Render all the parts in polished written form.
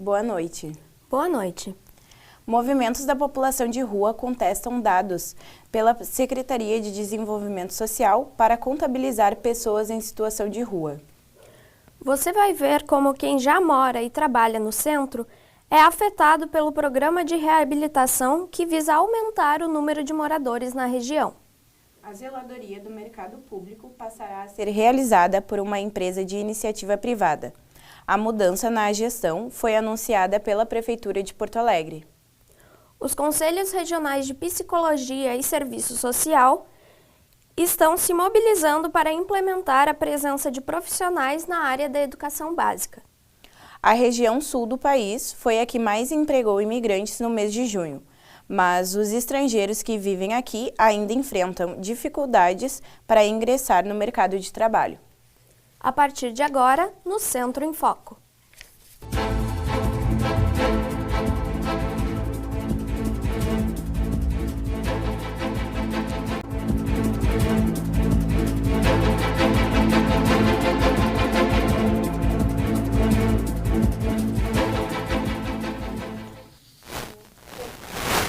Boa noite. Boa noite. Movimentos da população de rua contestam dados pela Secretaria de Desenvolvimento Social para contabilizar pessoas em situação de rua. Você vai ver como quem já mora e trabalha no centro é afetado pelo programa de reabilitação que visa aumentar o número de moradores na região. A zeladoria do mercado público passará a ser realizada por uma empresa de iniciativa privada. A mudança na gestão foi anunciada pela Prefeitura de Porto Alegre. Os Conselhos Regionais de Psicologia e Serviço Social estão se mobilizando para implementar a presença de profissionais na área da educação básica. A região sul do país foi a que mais empregou imigrantes no mês de junho, mas os estrangeiros que vivem aqui ainda enfrentam dificuldades para ingressar no mercado de trabalho. A partir de agora, no Centro em Foco.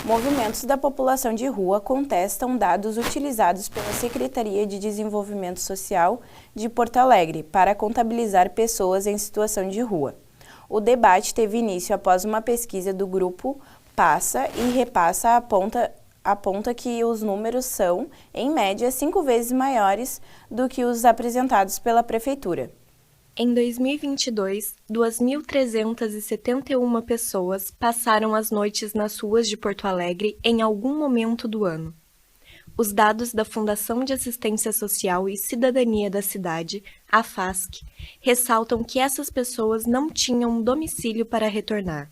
Movimentos da população de rua contestam dados utilizados pela Secretaria de Desenvolvimento Social de Porto Alegre para contabilizar pessoas em situação de rua. O debate teve início após uma pesquisa do grupo Passa e Repassa aponta que os números são, em média, 5 vezes maiores do que os apresentados pela Prefeitura. Em 2022, 2.371 pessoas passaram as noites nas ruas de Porto Alegre em algum momento do ano. Os dados da Fundação de Assistência Social e Cidadania da cidade, a FASC, ressaltam que essas pessoas não tinham um domicílio para retornar.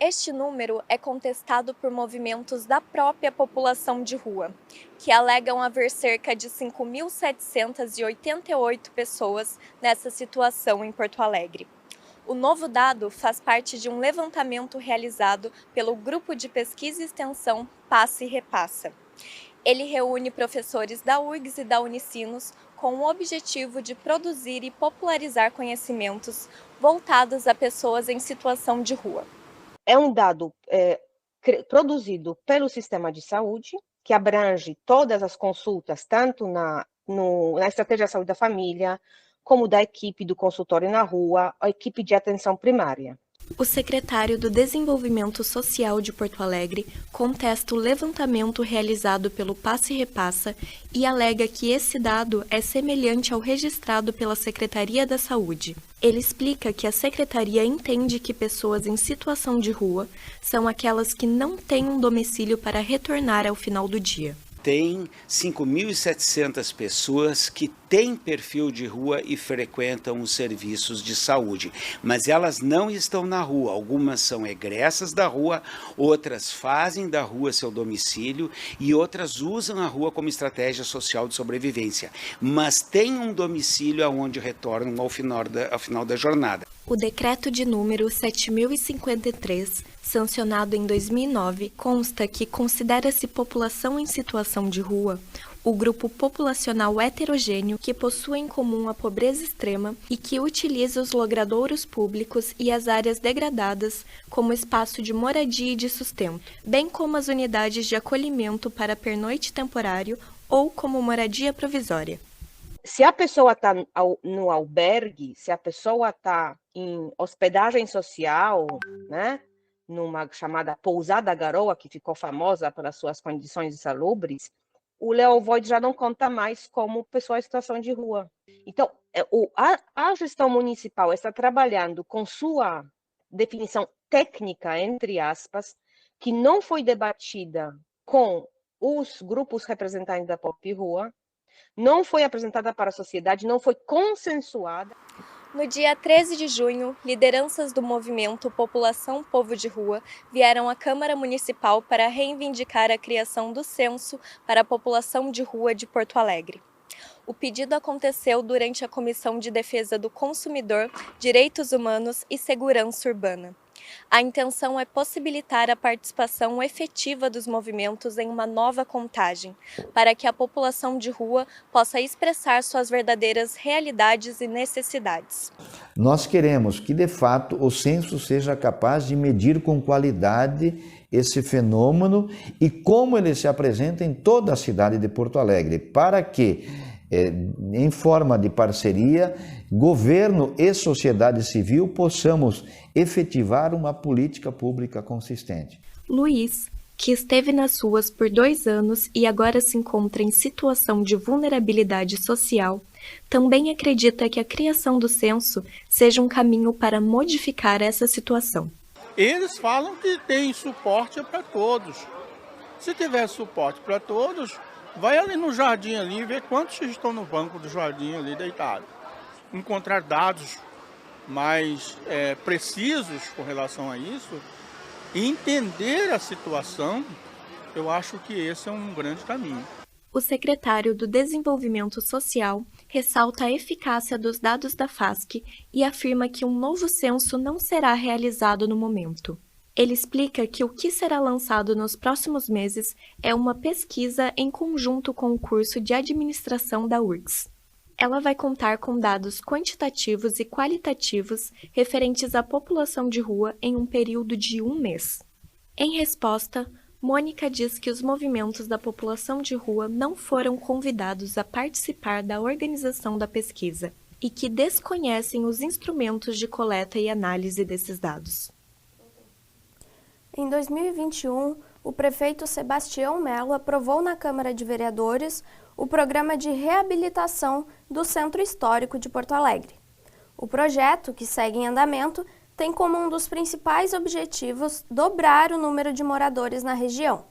Este número é contestado por movimentos da própria população de rua, que alegam haver cerca de 5.788 pessoas nessa situação em Porto Alegre. O novo dado faz parte de um levantamento realizado pelo Grupo de Pesquisa e Extensão Passa e Repassa. Ele reúne professores da URGS e da Unicinos com o objetivo de produzir e popularizar conhecimentos voltados a pessoas em situação de rua. É um dado produzido pelo sistema de saúde, que abrange todas as consultas, tanto na estratégia de saúde da família, como da equipe do consultório na rua, a equipe de atenção primária. O secretário do Desenvolvimento Social de Porto Alegre contesta o levantamento realizado pelo Passa e Repassa e alega que esse dado é semelhante ao registrado pela Secretaria da Saúde. Ele explica que a Secretaria entende que pessoas em situação de rua são aquelas que não têm um domicílio para retornar ao final do dia. Tem 5.700 pessoas que têm perfil de rua e frequentam os serviços de saúde, mas elas não estão na rua. Algumas são egressas da rua, outras fazem da rua seu domicílio e outras usam a rua como estratégia social de sobrevivência, mas têm um domicílio aonde retornam ao final da jornada. O decreto de número 7.053, sancionado em 2009, consta que considera-se população em situação de rua o grupo populacional heterogêneo que possui em comum a pobreza extrema e que utiliza os logradouros públicos e as áreas degradadas como espaço de moradia e de sustento, bem como as unidades de acolhimento para pernoite temporário ou como moradia provisória. Se a pessoa está no albergue, se a pessoa está em hospedagem social, né, numa chamada Pousada Garoa, que ficou famosa pelas suas condições insalubres, o Leovoid já não conta mais como pessoa em situação de rua. Então, a gestão municipal está trabalhando com sua definição técnica, entre aspas, que não foi debatida com os grupos representantes da pop rua, não foi apresentada para a sociedade, não foi consensuada. No dia 13 de junho, lideranças do movimento População Povo de Rua vieram à Câmara Municipal para reivindicar a criação do censo para a população de rua de Porto Alegre. O pedido aconteceu durante a Comissão de Defesa do Consumidor, Direitos Humanos e Segurança Urbana. A intenção é possibilitar a participação efetiva dos movimentos em uma nova contagem, para que a população de rua possa expressar suas verdadeiras realidades e necessidades. Nós queremos que, de fato, o censo seja capaz de medir com qualidade esse fenômeno e como ele se apresenta em toda a cidade de Porto Alegre, para que, em forma de parceria, governo e sociedade civil possamos efetivar uma política pública consistente. Luiz, que esteve nas ruas por 2 anos e agora se encontra em situação de vulnerabilidade social, também acredita que a criação do censo seja um caminho para modificar essa situação. Eles falam que tem suporte para todos. Se tiver suporte para todos, vai ali no jardim ali e vê quantos estão no banco do jardim ali deitados. Encontrar dados mais precisos com relação a isso e entender a situação, eu acho que esse é um grande caminho. O secretário do Desenvolvimento Social ressalta a eficácia dos dados da FASC e afirma que um novo censo não será realizado no momento. Ele explica que o que será lançado nos próximos meses é uma pesquisa em conjunto com o curso de administração da URGS. Ela vai contar com dados quantitativos e qualitativos referentes à população de rua em um período de 1 mês. Em resposta, Mônica diz que os movimentos da população de rua não foram convidados a participar da organização da pesquisa e que desconhecem os instrumentos de coleta e análise desses dados. Em 2021, o prefeito Sebastião Melo aprovou na Câmara de Vereadores o programa de reabilitação do Centro Histórico de Porto Alegre. O projeto, que segue em andamento, tem como um dos principais objetivos dobrar o número de moradores na região.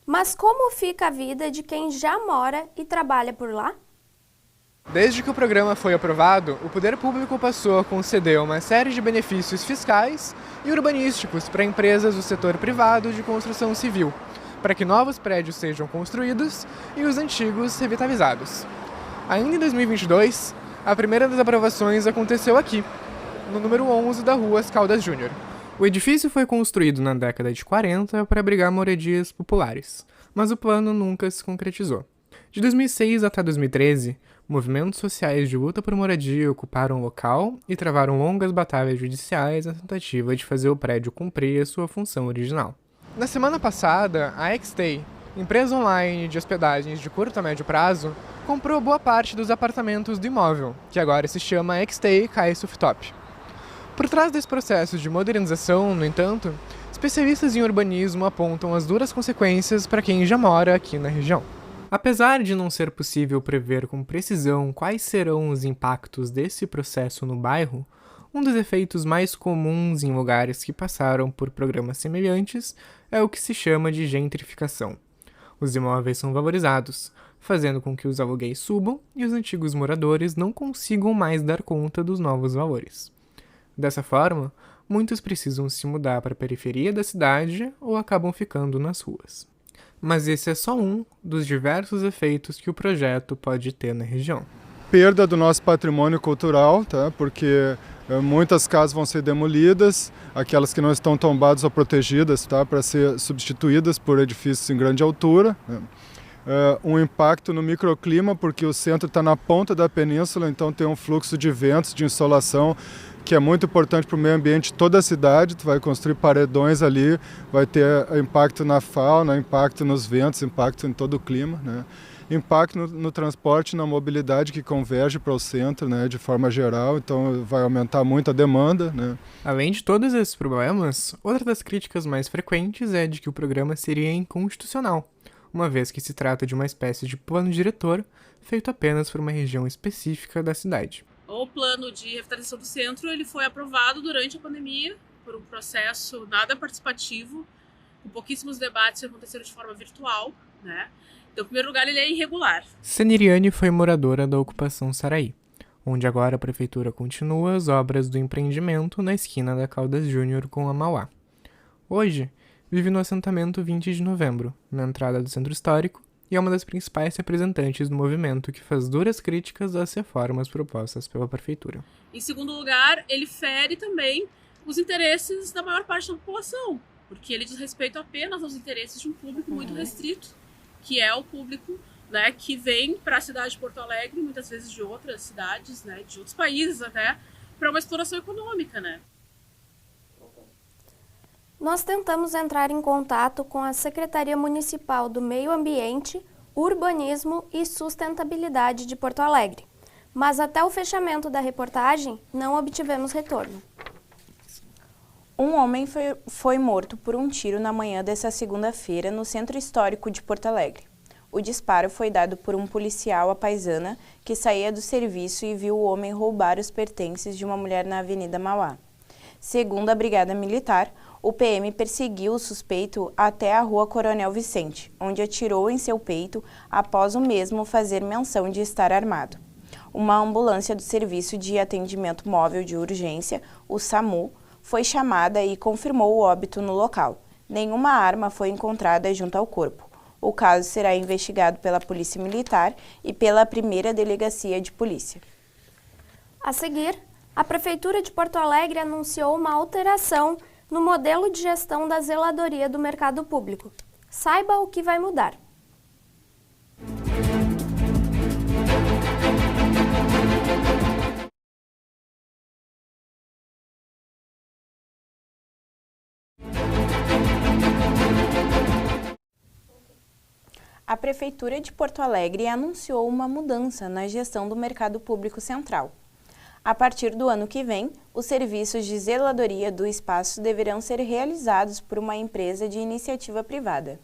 Mas como fica a vida de quem já mora e trabalha por lá? Desde que o programa foi aprovado, o poder público passou a conceder uma série de benefícios fiscais e urbanísticos para empresas do setor privado de construção civil, para que novos prédios sejam construídos e os antigos revitalizados. Ainda em 2022, a primeira das aprovações aconteceu aqui, no número 11 da Rua Caldas Júnior. O edifício foi construído na década de 40 para abrigar moradias populares, mas o plano nunca se concretizou. De 2006 até 2013, movimentos sociais de luta por moradia ocuparam o local e travaram longas batalhas judiciais na tentativa de fazer o prédio cumprir a sua função original. Na semana passada, a Xstay, empresa online de hospedagens de curto a médio prazo, comprou boa parte dos apartamentos do imóvel, que agora se chama Xstay Kai Suftop. Por trás desse processo de modernização, no entanto, especialistas em urbanismo apontam as duras consequências para quem já mora aqui na região. Apesar de não ser possível prever com precisão quais serão os impactos desse processo no bairro, um dos efeitos mais comuns em lugares que passaram por programas semelhantes é o que se chama de gentrificação. Os imóveis são valorizados, fazendo com que os aluguéis subam e os antigos moradores não consigam mais dar conta dos novos valores. Dessa forma, muitos precisam se mudar para a periferia da cidade ou acabam ficando nas ruas. Mas esse é só um dos diversos efeitos que o projeto pode ter na região. Perda do nosso patrimônio cultural, tá? Porque muitas casas vão ser demolidas, aquelas que não estão tombadas ou protegidas, tá? Para ser substituídas por edifícios em grande altura. Um impacto no microclima, porque o centro está na ponta da península, então tem um fluxo de ventos, de insolação, que é muito importante para o meio ambiente de toda a cidade. Tu vai construir paredões ali, vai ter impacto na fauna, impacto nos ventos, impacto em todo o clima, né? Impacto no transporte, na mobilidade que converge para o centro, né, de forma geral, então vai aumentar muito a demanda, né? Além de todos esses problemas, outra das críticas mais frequentes é de que o programa seria inconstitucional, uma vez que se trata de uma espécie de plano diretor feito apenas por uma região específica da cidade. O plano de revitalização do centro ele foi aprovado durante a pandemia por um processo nada participativo, com pouquíssimos debates que aconteceram de forma virtual, né? Então, em primeiro lugar, ele é irregular. Seniriane foi moradora da ocupação Saraí, onde agora a prefeitura continua as obras do empreendimento na esquina da Caldas Júnior com a Mauá. Hoje, vive no assentamento 20 de novembro, na entrada do centro histórico, e é uma das principais representantes do movimento que faz duras críticas às reformas propostas pela prefeitura. Em segundo lugar, ele fere também os interesses da maior parte da população, porque ele diz respeito apenas aos interesses de um público muito restrito, que é o público, né, que vem para a cidade de Porto Alegre, muitas vezes de outras cidades, né, de outros países até, para uma exploração econômica, né? Nós tentamos entrar em contato com a Secretaria Municipal do Meio Ambiente, Urbanismo e Sustentabilidade de Porto Alegre, mas até o fechamento da reportagem não obtivemos retorno. Um homem foi morto por um tiro na manhã desta segunda-feira no Centro Histórico de Porto Alegre. O disparo foi dado por um policial à paisana que saía do serviço e viu o homem roubar os pertences de uma mulher na Avenida Mauá. Segundo a Brigada Militar, o PM perseguiu o suspeito até a Rua Coronel Vicente, onde atirou em seu peito após o mesmo fazer menção de estar armado. Uma ambulância do Serviço de Atendimento Móvel de Urgência, o SAMU, foi chamada e confirmou o óbito no local. Nenhuma arma foi encontrada junto ao corpo. O caso será investigado pela Polícia Militar e pela 1ª Delegacia de Polícia. A seguir, a Prefeitura de Porto Alegre anunciou uma alteração no modelo de gestão da zeladoria do mercado público. Saiba o que vai mudar. A Prefeitura de Porto Alegre anunciou uma mudança na gestão do mercado público central. A partir do ano que vem, os serviços de zeladoria do espaço deverão ser realizados por uma empresa de iniciativa privada.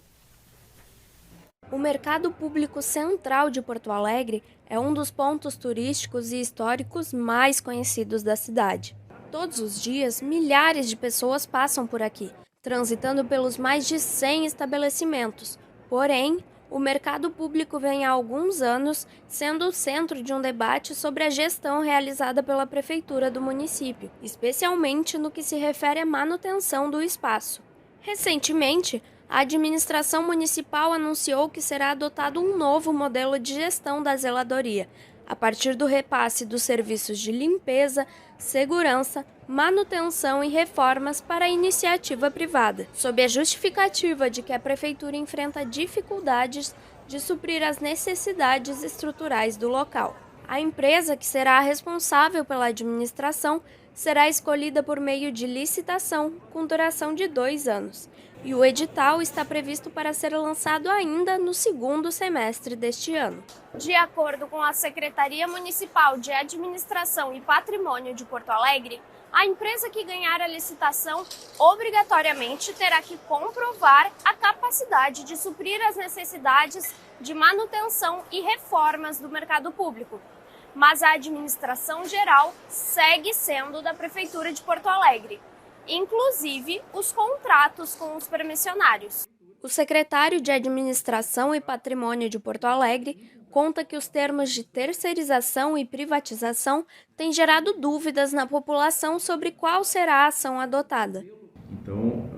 O Mercado Público Central de Porto Alegre é um dos pontos turísticos e históricos mais conhecidos da cidade. Todos os dias, milhares de pessoas passam por aqui, transitando pelos mais de 100 estabelecimentos. Porém, o mercado público vem há alguns anos sendo o centro de um debate sobre a gestão realizada pela prefeitura do município, especialmente no que se refere à manutenção do espaço. Recentemente, a administração municipal anunciou que será adotado um novo modelo de gestão da zeladoria, a partir do repasse dos serviços de limpeza, segurança, manutenção e reformas para a iniciativa privada, sob a justificativa de que a Prefeitura enfrenta dificuldades de suprir as necessidades estruturais do local. A empresa que será responsável pela administração será escolhida por meio de licitação, com duração de 2 anos, e o edital está previsto para ser lançado ainda no 2º semestre deste ano. De acordo com a Secretaria Municipal de Administração e Patrimônio de Porto Alegre, a empresa que ganhar a licitação obrigatoriamente terá que comprovar a capacidade de suprir as necessidades de manutenção e reformas do mercado público. Mas a administração geral segue sendo da Prefeitura de Porto Alegre, inclusive os contratos com os permissionários. O secretário de Administração e Patrimônio de Porto Alegre conta que os termos de terceirização e privatização têm gerado dúvidas na população sobre qual será a ação adotada. Então,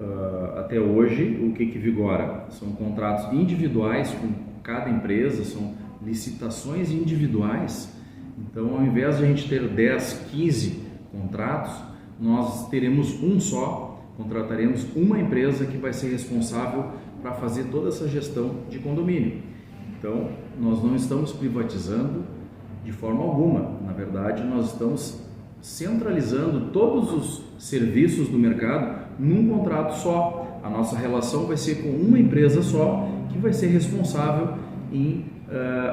até hoje, o que vigora? São contratos individuais com cada empresa, são licitações individuais. Então, ao invés de a gente ter 10, 15 contratos, nós teremos um só, contrataremos uma empresa que vai ser responsável para fazer toda essa gestão de condomínio. Então, nós não estamos privatizando de forma alguma. Na verdade, nós estamos centralizando todos os serviços do mercado num contrato só. A nossa relação vai ser com uma empresa só, que vai ser responsável em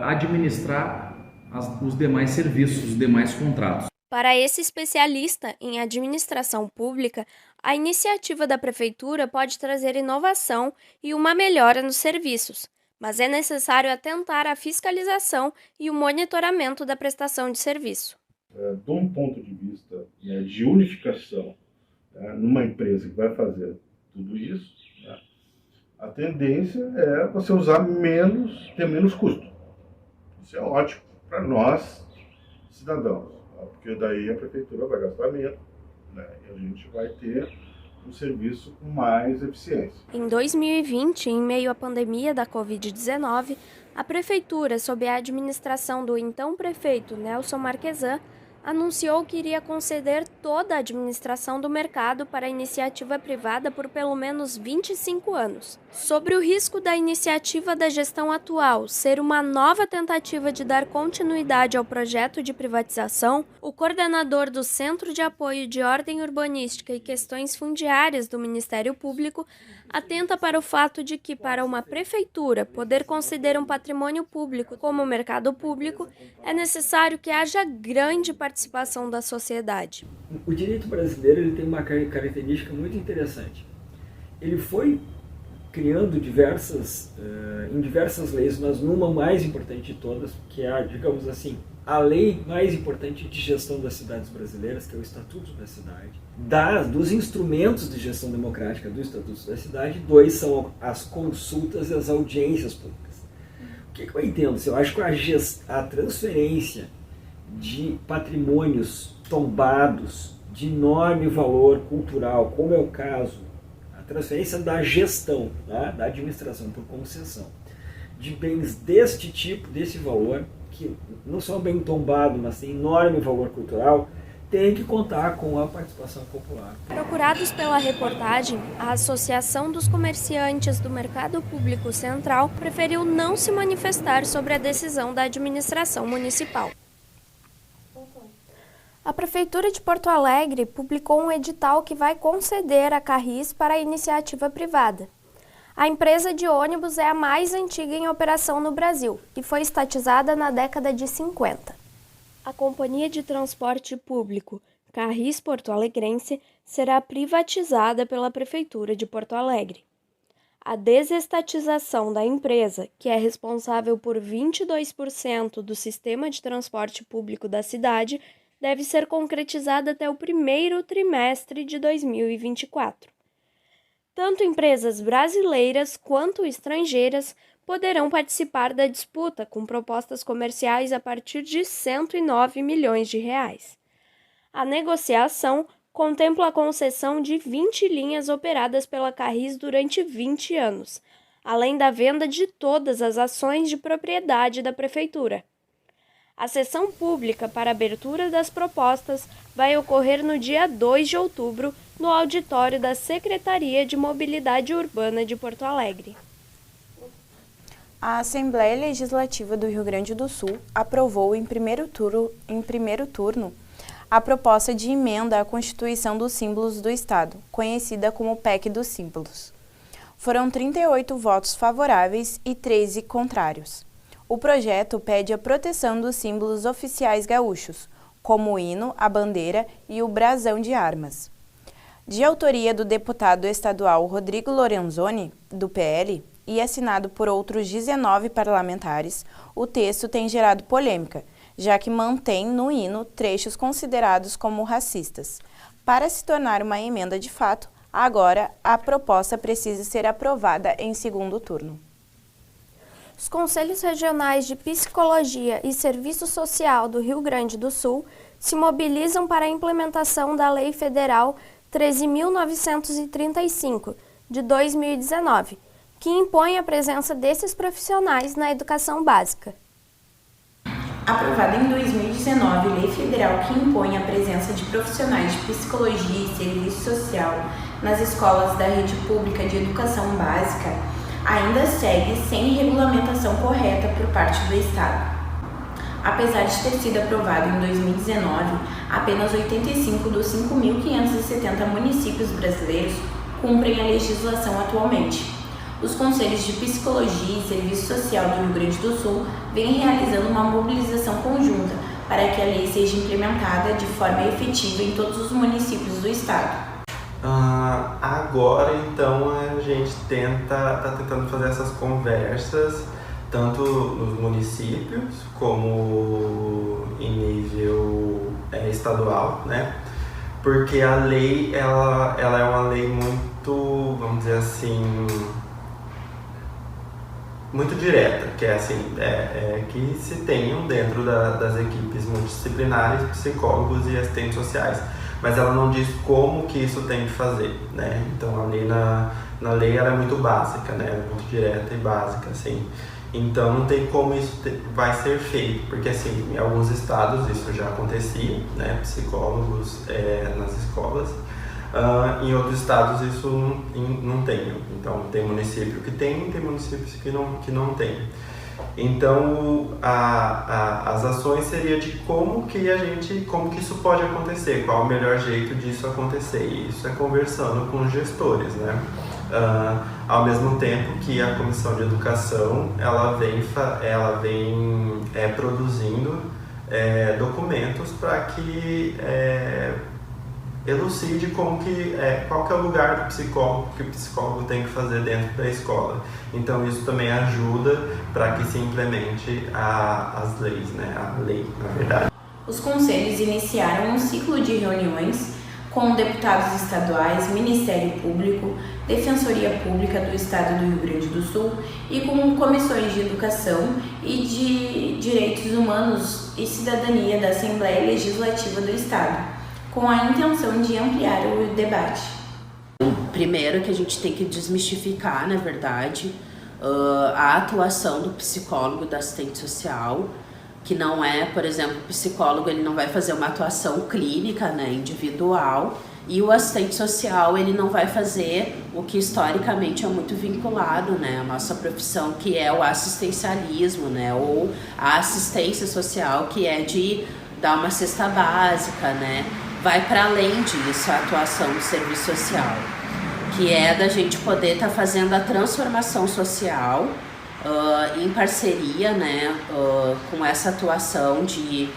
administrar os demais serviços, os demais contratos. Para esse especialista em administração pública, a iniciativa da Prefeitura pode trazer inovação e uma melhora nos serviços, mas é necessário atentar à fiscalização e o monitoramento da prestação de serviço. De um ponto de vista de unificação, numa empresa que vai fazer tudo isso, a tendência é você usar ter menos custo. Isso é ótimo para nós, cidadãos, porque daí a prefeitura vai gastar menos, e a gente vai ter um serviço com mais eficiência. Em 2020, em meio à pandemia da Covid-19, a Prefeitura, sob a administração do então prefeito Nelson Marquesan, anunciou que iria conceder toda a administração do mercado para a iniciativa privada por pelo menos 25 anos. Sobre o risco da iniciativa da gestão atual ser uma nova tentativa de dar continuidade ao projeto de privatização, o coordenador do Centro de Apoio de Ordem Urbanística e Questões Fundiárias do Ministério Público atenta para o fato de que, para uma prefeitura poder considerar um patrimônio público como mercado público, é necessário que haja grande participação da sociedade. O direito brasileiro ele tem uma característica muito interessante. Ele foi criando em diversas leis, mas numa mais importante de todas, que é, digamos assim, a lei mais importante de gestão das cidades brasileiras, que é o Estatuto da Cidade. Dos instrumentos de gestão democrática do Estatuto da Cidade, 2 são as consultas e as audiências públicas. O que eu entendo? Eu acho que a transferência de patrimônios tombados de enorme valor cultural, como é o caso, a transferência da gestão, tá? Da administração por concessão, de bens deste tipo, desse valor, que não são bem tombados, mas têm enorme valor cultural, tem que contar com a participação popular. Procurados pela reportagem, a Associação dos Comerciantes do Mercado Público Central preferiu não se manifestar sobre a decisão da administração municipal. A Prefeitura de Porto Alegre publicou um edital que vai conceder a Carris para a iniciativa privada. A empresa de ônibus é a mais antiga em operação no Brasil e foi estatizada na década de 50. A Companhia de Transporte Público Carris Porto Alegrense será privatizada pela Prefeitura de Porto Alegre. A desestatização da empresa, que é responsável por 22% do sistema de transporte público da cidade, deve ser concretizada até o primeiro trimestre de 2024. Tanto empresas brasileiras quanto estrangeiras poderão participar da disputa com propostas comerciais a partir de R$ 109 milhões. A negociação contempla a concessão de 20 linhas operadas pela Carris durante 20 anos, além da venda de todas as ações de propriedade da Prefeitura. A sessão pública para abertura das propostas vai ocorrer no dia 2 de outubro, no auditório da Secretaria de Mobilidade Urbana de Porto Alegre. A Assembleia Legislativa do Rio Grande do Sul aprovou em primeiro turno a proposta de emenda à Constituição dos Símbolos do Estado, conhecida como PEC dos Símbolos. Foram 38 votos favoráveis e 13 contrários. O projeto pede a proteção dos símbolos oficiais gaúchos, como o hino, a bandeira e o brasão de armas. De autoria do deputado estadual Rodrigo Lorenzoni, do PL, e assinado por outros 19 parlamentares, o texto tem gerado polêmica, já que mantém no hino trechos considerados como racistas. Para se tornar uma emenda de fato, agora a proposta precisa ser aprovada em segundo turno. Os Conselhos Regionais de Psicologia e Serviço Social do Rio Grande do Sul se mobilizam para a implementação da Lei Federal 13.935, de 2019, que impõe a presença desses profissionais na educação básica. Aprovada em 2019, Lei Federal que impõe a presença de profissionais de psicologia e serviço social nas escolas da rede pública de educação básica, ainda segue sem regulamentação correta por parte do Estado. Apesar de ter sido aprovado em 2019, apenas 85 dos 5.570 municípios brasileiros cumprem a legislação atualmente. Os Conselhos de Psicologia e Serviço Social do Rio Grande do Sul vêm realizando uma mobilização conjunta para que a lei seja implementada de forma efetiva em todos os municípios do Estado. Agora, então, a gente está tentando fazer essas conversas, tanto nos municípios como em nível estadual, né? Porque a lei, ela é uma lei muito, vamos dizer assim, muito direta, que é assim, que se tenham dentro das equipes multidisciplinares, psicólogos e assistentes sociais. Mas ela não diz como que isso tem que fazer, né? Então a lei na lei ela é muito básica, né? Muito direta e básica, assim. Então não tem como isso vai ser feito, porque assim, em alguns estados isso já acontecia, né, psicólogos nas escolas, em outros estados isso não tem. Então tem município que tem municípios que não tem. Então as ações seria de como que isso pode acontecer, qual o melhor jeito disso acontecer, e isso é conversando com os gestores, né? Ao mesmo tempo que a Comissão de Educação ela vem produzindo documentos para que elucide qual que é o lugar que o psicólogo tem que fazer dentro da escola. Então isso também ajuda para que se implemente as leis, né? A lei, na verdade. Os conselhos iniciaram um ciclo de reuniões com deputados estaduais, Ministério Público, Defensoria Pública do Estado do Rio Grande do Sul e com comissões de Educação e de Direitos Humanos e Cidadania da Assembleia Legislativa do Estado, com a intenção de ampliar o debate. Primeiro que a gente tem que desmistificar, na verdade, a atuação do psicólogo, da assistente social, que não é, por exemplo, o psicólogo ele não vai fazer uma atuação clínica, né, individual, e o assistente social ele não vai fazer o que historicamente é muito vinculado, né, a nossa profissão, que é o assistencialismo, né, ou a assistência social, que é de dar uma cesta básica, né, vai para além disso a atuação do serviço social, que é da gente poder estar fazendo a transformação social em parceria, né, com essa atuação de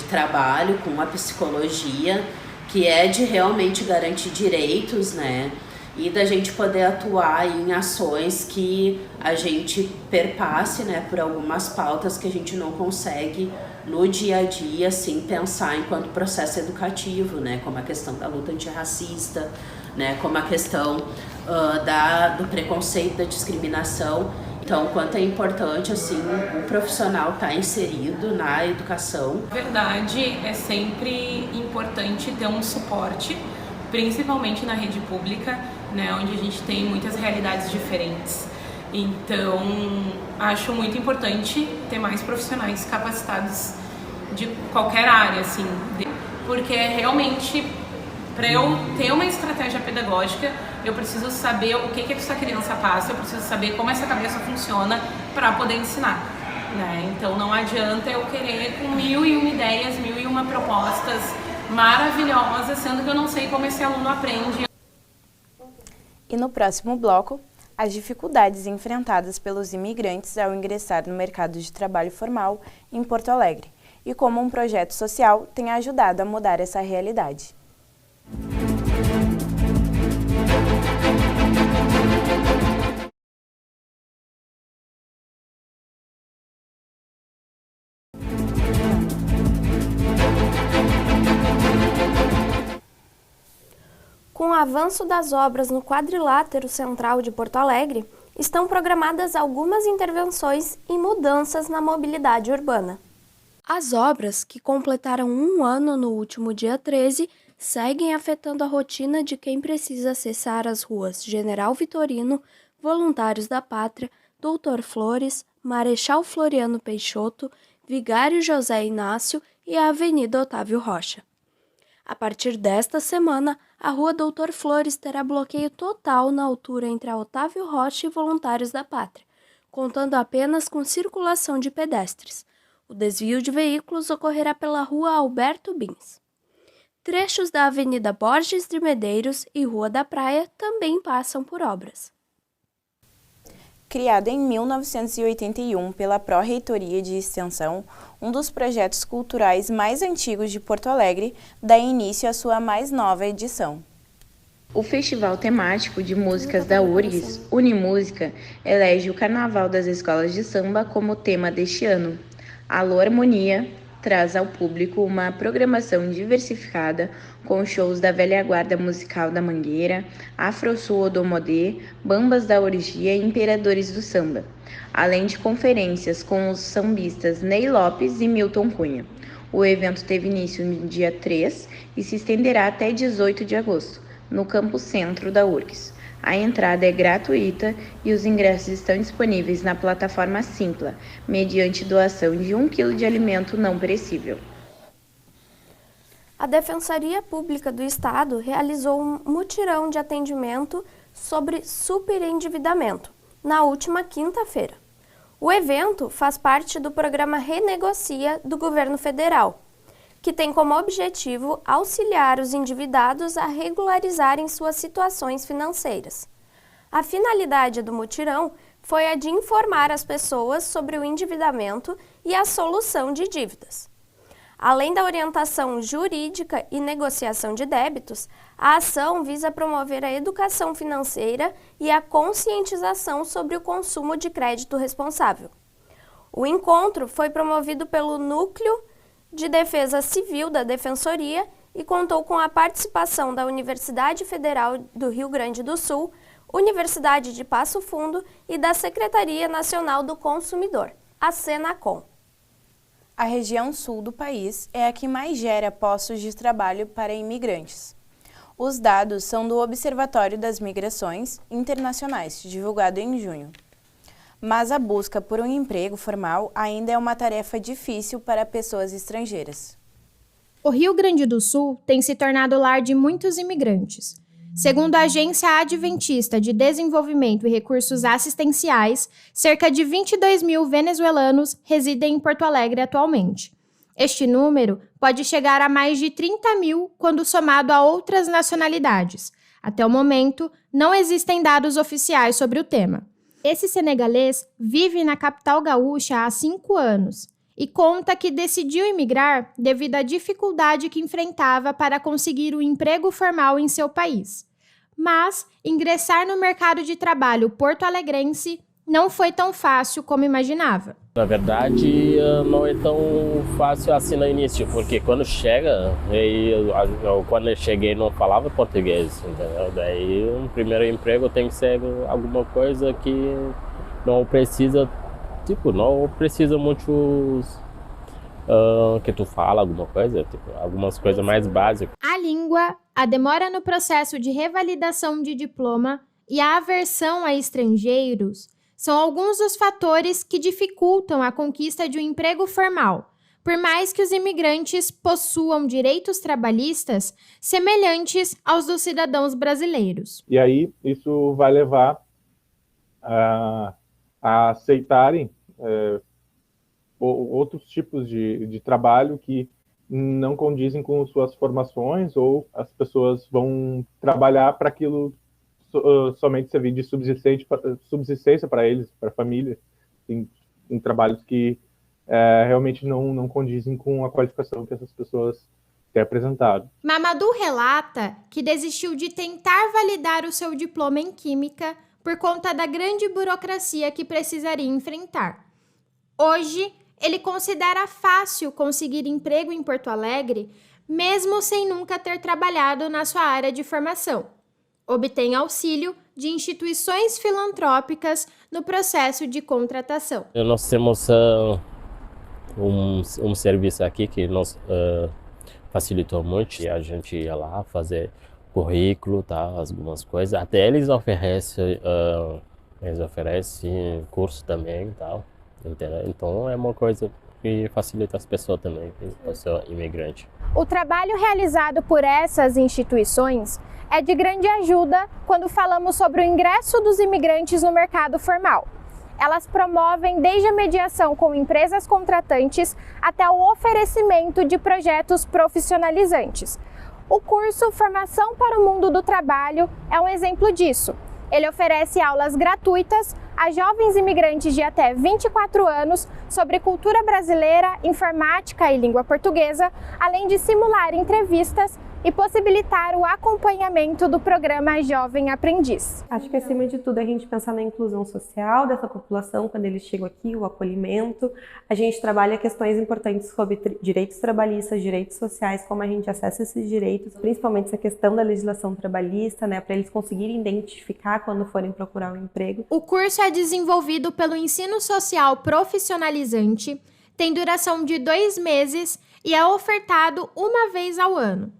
trabalho com a psicologia, que é de realmente garantir direitos, né, e da gente poder atuar em ações que a gente perpasse, né, por algumas pautas que a gente não consegue no dia a dia, assim, pensar enquanto processo educativo, né, como a questão da luta antirracista, né, como a questão do preconceito, da discriminação. Então, quanto é importante, assim, o profissional estar inserido na educação. Na verdade, é sempre importante ter um suporte, principalmente na rede pública, né, onde a gente tem muitas realidades diferentes. Então, acho muito importante ter mais profissionais capacitados de qualquer área, assim, porque realmente, para eu ter uma estratégia pedagógica, eu preciso saber o que essa criança passa, eu preciso saber como essa cabeça funciona para poder ensinar, né? Então não adianta eu querer com 1001 ideias, 1001 propostas maravilhosas, sendo que eu não sei como esse aluno aprende. E no próximo bloco, as dificuldades enfrentadas pelos imigrantes ao ingressar no mercado de trabalho formal em Porto Alegre e como um projeto social tem ajudado a mudar essa realidade. Com o avanço das obras no quadrilátero central de Porto Alegre, estão programadas algumas intervenções e mudanças na mobilidade urbana. As obras, que completaram 1 ano no último dia 13, seguem afetando a rotina de quem precisa acessar as ruas General Vitorino, Voluntários da Pátria, Doutor Flores, Marechal Floriano Peixoto, Vigário José Inácio e a Avenida Otávio Rocha. A partir desta semana, a Rua Doutor Flores terá bloqueio total na altura entre a Otávio Rocha e Voluntários da Pátria, contando apenas com circulação de pedestres. O desvio de veículos ocorrerá pela Rua Alberto Bins. Trechos da Avenida Borges de Medeiros e Rua da Praia também passam por obras. Criado em 1981 pela Pró-Reitoria de Extensão, um dos projetos culturais mais antigos de Porto Alegre, dá início à sua mais nova edição. O Festival Temático de Músicas da URGS, Unimúsica, elege o Carnaval das Escolas de Samba como tema deste ano. Alô Harmonia traz ao público uma programação diversificada com shows da velha guarda musical da Mangueira, Afro Sul Odomodê, Bambas da Orgia e Imperadores do Samba, além de conferências com os sambistas Ney Lopes e Milton Cunha. O evento teve início no dia 3 e se estenderá até 18 de agosto, no Campo Centro da URGS. A entrada é gratuita e os ingressos estão disponíveis na plataforma Simpla, mediante doação de 1 kg de alimento não perecível. A Defensoria Pública do Estado realizou um mutirão de atendimento sobre superendividamento na última quinta-feira. O evento faz parte do programa Renegocia do Governo Federal, que tem como objetivo auxiliar os endividados a regularizarem suas situações financeiras. A finalidade do mutirão foi a de informar as pessoas sobre o endividamento e a solução de dívidas. Além da orientação jurídica e negociação de débitos, a ação visa promover a educação financeira e a conscientização sobre o consumo de crédito responsável. O encontro foi promovido pelo Núcleo de Defesa Civil da Defensoria e contou com a participação da Universidade Federal do Rio Grande do Sul, Universidade de Passo Fundo e da Secretaria Nacional do Consumidor, a Senacom. A região sul do país é a que mais gera postos de trabalho para imigrantes. Os dados são do Observatório das Migrações Internacionais, divulgado em junho. Mas a busca por um emprego formal ainda é uma tarefa difícil para pessoas estrangeiras. O Rio Grande do Sul tem se tornado lar de muitos imigrantes. Segundo a Agência Adventista de Desenvolvimento e Recursos Assistenciais, cerca de 22 mil venezuelanos residem em Porto Alegre atualmente. Este número pode chegar a mais de 30 mil quando somado a outras nacionalidades. Até o momento, não existem dados oficiais sobre o tema. Esse senegalês vive na capital gaúcha há 5 anos e conta que decidiu emigrar devido à dificuldade que enfrentava para conseguir um emprego formal em seu país. Mas ingressar no mercado de trabalho porto-alegrense não foi tão fácil como imaginava. Na verdade, não é tão fácil assim no início, porque quando chega, quando eu cheguei não falava português, entendeu? Daí o primeiro emprego tem que ser alguma coisa que não precisa, não precisa muitos que tu fala alguma coisa, algumas coisas mais básicas. A língua, a demora no processo de revalidação de diploma e a aversão a estrangeiros são alguns dos fatores que dificultam a conquista de um emprego formal, por mais que os imigrantes possuam direitos trabalhistas semelhantes aos dos cidadãos brasileiros. E aí isso vai levar a aceitarem outros tipos de trabalho que não condizem com suas formações, ou as pessoas vão trabalhar para aquilo somente servir de subsistência para eles, para a família, em trabalhos que realmente não condizem com a qualificação que essas pessoas têm apresentado. Mamadou relata que desistiu de tentar validar o seu diploma em Química por conta da grande burocracia que precisaria enfrentar. Hoje, ele considera fácil conseguir emprego em Porto Alegre, mesmo sem nunca ter trabalhado na sua área de formação. Obtém auxílio de instituições filantrópicas no processo de contratação. Nós temos um serviço aqui que nos facilitou muito. E a gente ia lá fazer currículo, tá, algumas coisas. Até eles oferecem curso também, tal. Então é uma coisa que facilita as pessoas também, a pessoa imigrante. O trabalho realizado por essas instituições é de grande ajuda quando falamos sobre o ingresso dos imigrantes no mercado formal. Elas promovem desde a mediação com empresas contratantes até o oferecimento de projetos profissionalizantes. O curso Formação para o Mundo do Trabalho é um exemplo disso. Ele oferece aulas gratuitas a jovens imigrantes de até 24 anos sobre cultura brasileira, informática e língua portuguesa, além de simular entrevistas e possibilitar o acompanhamento do programa Jovem Aprendiz. Acho que, acima de tudo, a gente pensar na inclusão social dessa população quando eles chegam aqui, o acolhimento. A gente trabalha questões importantes sobre direitos trabalhistas, direitos sociais, como a gente acessa esses direitos, principalmente essa questão da legislação trabalhista, para eles conseguirem identificar quando forem procurar um emprego. O curso é desenvolvido pelo Ensino Social Profissionalizante, tem duração de 2 meses e é ofertado uma vez ao ano.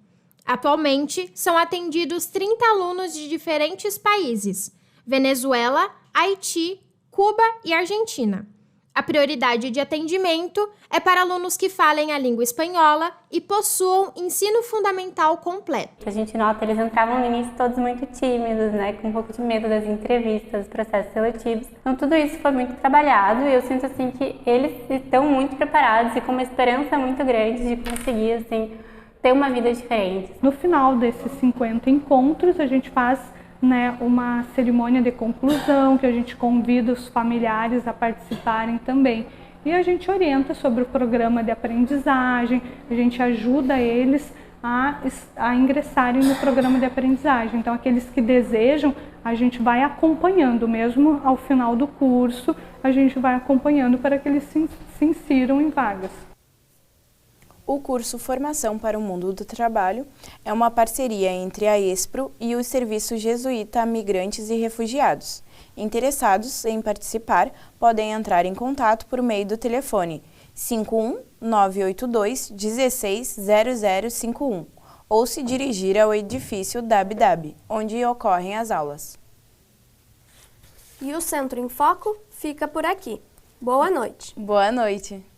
Atualmente, são atendidos 30 alunos de diferentes países: Venezuela, Haiti, Cuba e Argentina. A prioridade de atendimento é para alunos que falem a língua espanhola e possuam ensino fundamental completo. A gente nota, eles entravam no início todos muito tímidos, né, com um pouco de medo das entrevistas, dos processos seletivos. Então tudo isso foi muito trabalhado e eu sinto assim que eles estão muito preparados e com uma esperança muito grande de conseguir assim ter uma vida diferente. No final desses 50 encontros, a gente faz uma cerimônia de conclusão, que a gente convida os familiares a participarem também. E a gente orienta sobre o programa de aprendizagem, a gente ajuda eles a ingressarem no programa de aprendizagem. Então, aqueles que desejam, a gente vai acompanhando, mesmo ao final do curso, a gente vai acompanhando para que eles se insiram em vagas. O curso Formação para o Mundo do Trabalho é uma parceria entre a ESPRO e o Serviço Jesuíta a Migrantes e Refugiados. Interessados em participar podem entrar em contato por meio do telefone 51 982 16 0051 ou se dirigir ao edifício DAB, onde ocorrem as aulas. E o Centro em Foco fica por aqui. Boa noite. Boa noite.